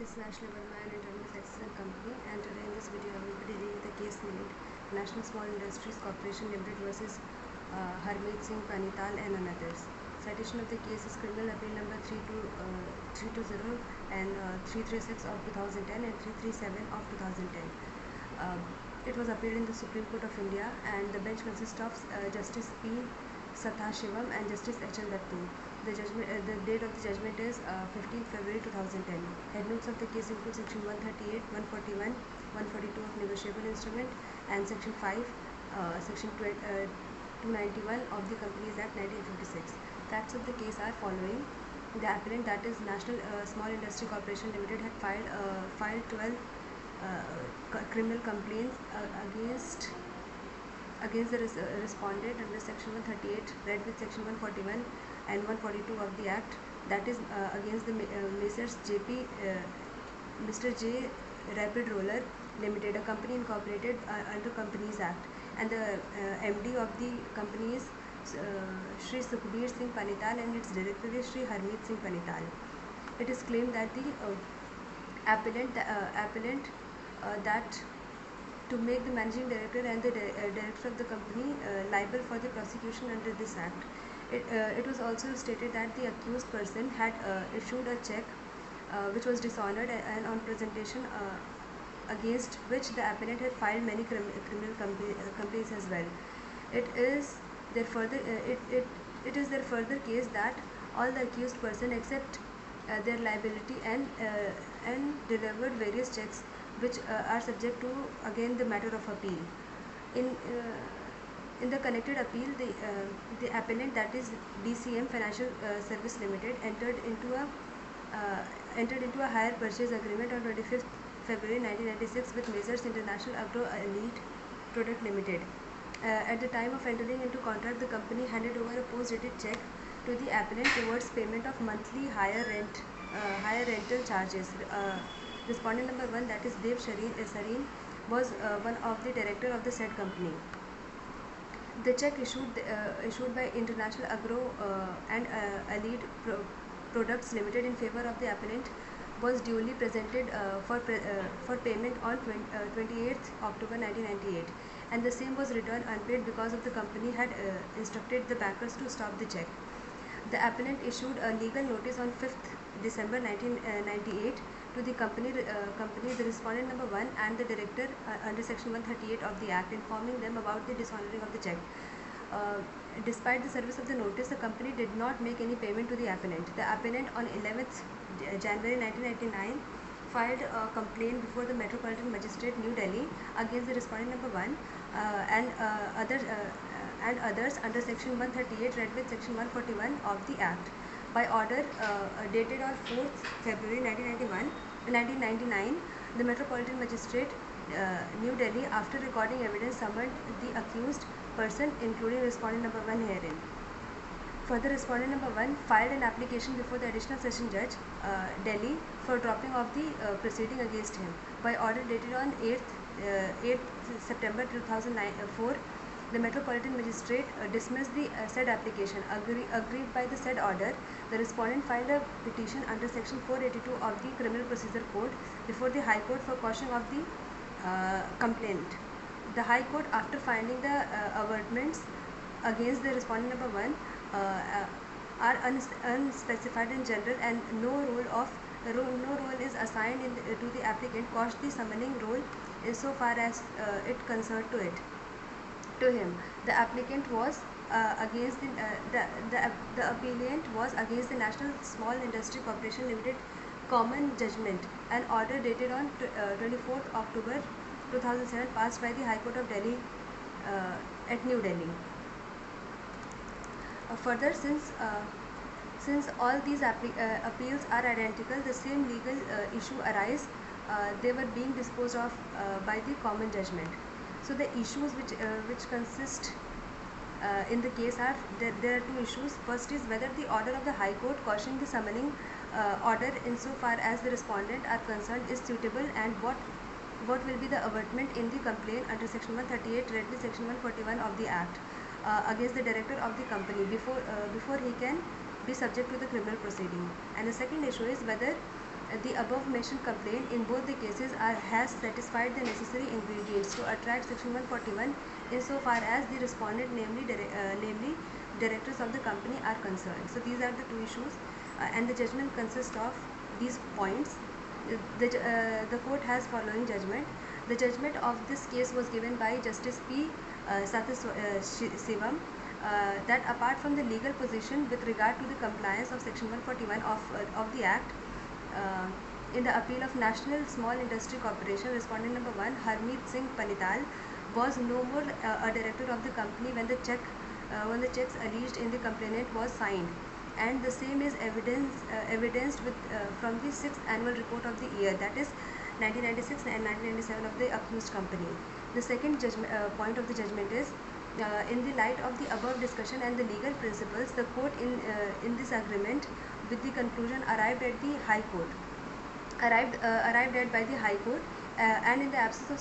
This is Ashley Verma, an internal accident company, and today in this video I will be dealing with a case named National Small Industries Corporation Limited versus Harmeet Singh Panital and others. Citation of the case is Criminal Appeal number 320 and 336 of 2010 and 337 of 2010. It was appealed in the Supreme Court of India, and the bench consists of Justice P. Sathashivam and Justice H.L. Dattu. The date of the judgment is 15th February 2010. Head notes of the case include Section 138, 141, 142 of Negotiable Instrument, and Section 5, Section 291 of the Companies Act 1956. Facts of the case are following. The appellant, that is National Small Industry Corporation Limited, had filed 12 criminal complaints against the respondent under Section 138, read with Section 141 and 142 of the Act, that is against the Messrs. Mr. J. Rapid Roller Limited, a company incorporated under Companies Act, and the MD of the company is Shri Sukhbir Singh Panital, and its director is Shri Harmeet Singh Panital. It is claimed that the appellant that to make the managing director and the director of the company liable for the prosecution under this act. It was also stated that the accused person had issued a check which was dishonored, and on presentation against which the appellant had filed many criminal complaints as well. It is their further case that all the accused person accept their liability and delivered various checks which are subject to again the matter of appeal. In the connected appeal, the appellant, that is DCM Financial Service Limited, entered into a hire purchase agreement on 25th February 1996 with Messrs. International Agro Elite Product Limited. At the time of entering into contract, the company handed over a post-dated check to the appellant towards payment of monthly higher rental charges. Respondent number 1, that is Dev Sareen, was one of the director of the said company. The check issued by International Agro and Elite Products Limited in favor of the appellant was duly presented for payment on 28th October 1998, and the same was returned unpaid because of the company had instructed the bankers to stop the check. The appellant issued a legal notice on 5th December 1998 to the company, the respondent number 1 and the director under Section 138 of the Act, informing them about the dishonoring of the check. Despite the service of the notice, the company did not make any payment to the appellant. The appellant on 11th January 1999 filed a complaint before the Metropolitan Magistrate, New Delhi, against the respondent number 1 and others under Section 138, read with Section 141 of the Act. By order dated on 4th February 1999, the Metropolitan Magistrate, New Delhi, after recording evidence, summoned the accused person, including respondent number 1 herein. Further, respondent number 1 filed an application before the Additional Session Judge, Delhi, for dropping of the proceeding against him. By order dated on 8th September 2004, the Metropolitan Magistrate dismissed the said application. Agreed by the said order, the respondent filed a petition under Section 482 of the Criminal Procedure Code before the High Court for quashing of the complaint. The High Court, after finding the avertments against the respondent number 1 are unspecified in general, and no role is assigned to the applicant, quashed the summoning role insofar as it concerned to him. The applicant was against the appellant was against the National Small Industry Corporation Limited common judgment, an order dated on 24th October 2007, passed by the High Court of Delhi at New Delhi. Further, since all these appeals are identical, the same legal issue arise. They were being disposed of by the common judgment. So the issues which consist in the case are there are two issues. First is whether the order of the High Court quashing the summoning order insofar as the respondent are concerned is suitable, and what will be the avertment in the complaint under Section 138, read with Section 141 of the Act, against the director of the company before he can be subject to the criminal proceeding. And the second issue is whether The above mentioned complaint in both the cases has satisfied the necessary ingredients to attract Section 141 insofar as the respondent, namely directors of the company, are concerned. So these are the two issues, and the judgment consists of these points. The court has following judgment. The judgment of this case was given by Justice P. Sivam, that apart from the legal position with regard to the compliance of Section 141 of the Act, in the appeal of National Small Industry Corporation, respondent number 1, Harmeet Singh Panital, was no more a director of the company when the checks alleged in the complaint was signed, and the same is evidenced from the 6th annual report of the year, that is 1996 and 1997 of the accused company. The second point of the judgment is, in the light of the above discussion and the legal principles, the court in this agreement with the conclusion arrived at by the High Court, and in the absence of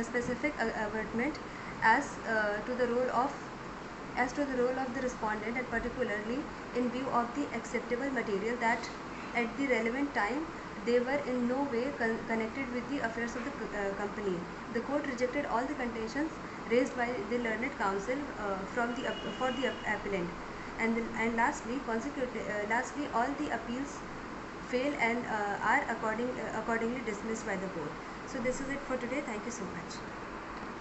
specific avertment as to the role of the respondent, and particularly in view of the acceptable material, that at the relevant time they were in no way connected with the affairs of the company. The court rejected all the contentions raised by the learned counsel for the appellant, and lastly, all the appeals fail and are accordingly dismissed by the court. So this is it for today. Thank you so much.